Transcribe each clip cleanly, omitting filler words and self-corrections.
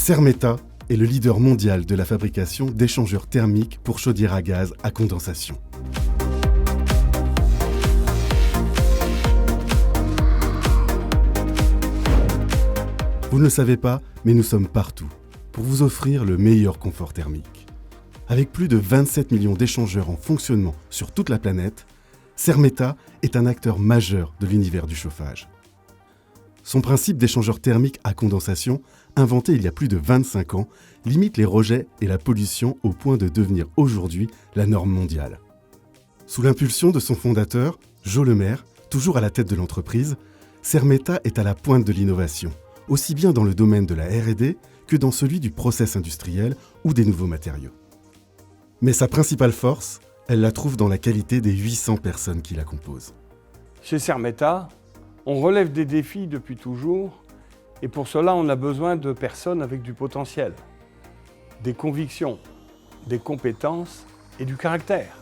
Sermeta est le leader mondial de la fabrication d'échangeurs thermiques pour chaudières à gaz à condensation. Vous ne le savez pas, mais nous sommes partout pour vous offrir le meilleur confort thermique. Avec plus de 27 millions d'échangeurs en fonctionnement sur toute la planète, Sermeta est un acteur majeur de l'univers du chauffage. Son principe d'échangeur thermique à condensation, inventé il y a plus de 25 ans, limite les rejets et la pollution au point de devenir aujourd'hui la norme mondiale. Sous l'impulsion de son fondateur, Jo Lemaire, toujours à la tête de l'entreprise, Sermeta est à la pointe de l'innovation, aussi bien dans le domaine de la R&D que dans celui du process industriel ou des nouveaux matériaux. Mais sa principale force, elle la trouve dans la qualité des 800 personnes qui la composent. Chez Sermeta, on relève des défis depuis toujours et pour cela, on a besoin de personnes avec du potentiel, des convictions, des compétences et du caractère.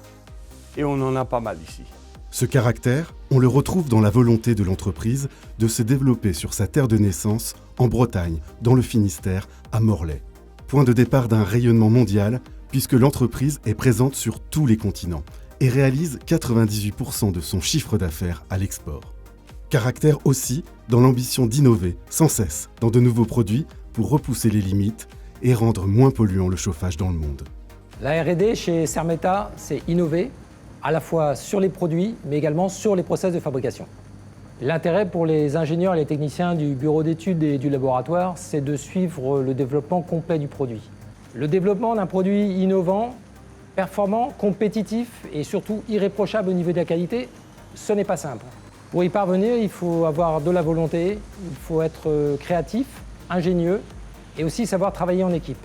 Et on en a pas mal ici. Ce caractère, on le retrouve dans la volonté de l'entreprise de se développer sur sa terre de naissance, en Bretagne, dans le Finistère, à Morlaix. Point de départ d'un rayonnement mondial, puisque l'entreprise est présente sur tous les continents et réalise 98% de son chiffre d'affaires à l'export. Caractère aussi dans l'ambition d'innover sans cesse dans de nouveaux produits pour repousser les limites et rendre moins polluant le chauffage dans le monde. La R&D chez Sermeta, c'est innover, à la fois sur les produits, mais également sur les process de fabrication. L'intérêt pour les ingénieurs et les techniciens du bureau d'études et du laboratoire, c'est de suivre le développement complet du produit. Le développement d'un produit innovant, performant, compétitif et surtout irréprochable au niveau de la qualité, ce n'est pas simple. Pour y parvenir, il faut avoir de la volonté, il faut être créatif, ingénieux et aussi savoir travailler en équipe.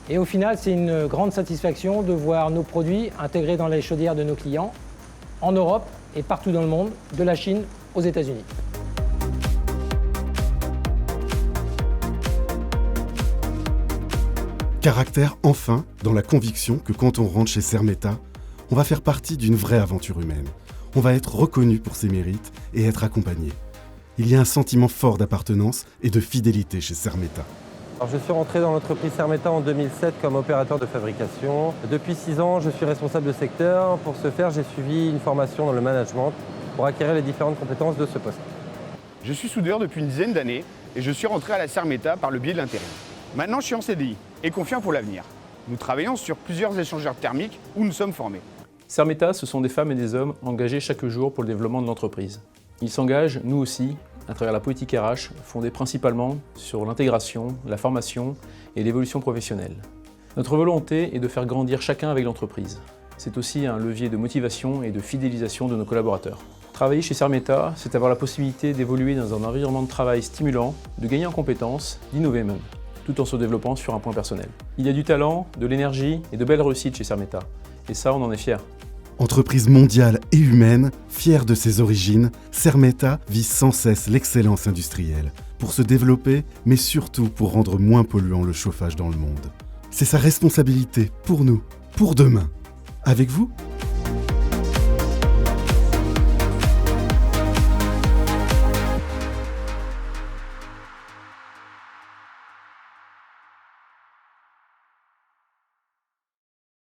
Et au final, c'est une grande satisfaction de voir nos produits intégrés dans les chaudières de nos clients, en Europe et partout dans le monde, de la Chine aux États-Unis. Caractère enfin dans la conviction que quand on rentre chez Sermeta, on va faire partie d'une vraie aventure humaine. On va être reconnu pour ses mérites et être accompagné. Il y a un sentiment fort d'appartenance et de fidélité chez Sermeta. Alors, je suis rentré dans l'entreprise Sermeta en 2007 comme opérateur de fabrication. Depuis 6 ans, je suis responsable de secteur. Pour ce faire, j'ai suivi une formation dans le management pour acquérir les différentes compétences de ce poste. Je suis soudeur depuis une dizaine d'années et je suis rentré à la Sermeta par le biais de l'intérim. Maintenant, je suis en CDI et confiant pour l'avenir. Nous travaillons sur plusieurs échangeurs thermiques où nous sommes formés. Sermeta, ce sont des femmes et des hommes engagés chaque jour pour le développement de l'entreprise. Ils s'engagent, nous aussi, à travers la politique RH, fondée principalement sur l'intégration, la formation et l'évolution professionnelle. Notre volonté est de faire grandir chacun avec l'entreprise. C'est aussi un levier de motivation et de fidélisation de nos collaborateurs. Travailler chez Sermeta, c'est avoir la possibilité d'évoluer dans un environnement de travail stimulant, de gagner en compétences, d'innover même, tout en se développant sur un point personnel. Il y a du talent, de l'énergie et de belles réussites chez Sermeta. Et ça, on en est fiers. Entreprise mondiale et humaine, fière de ses origines, Sermeta vise sans cesse l'excellence industrielle, pour se développer, mais surtout pour rendre moins polluant le chauffage dans le monde. C'est sa responsabilité pour nous, pour demain. Avec vous ?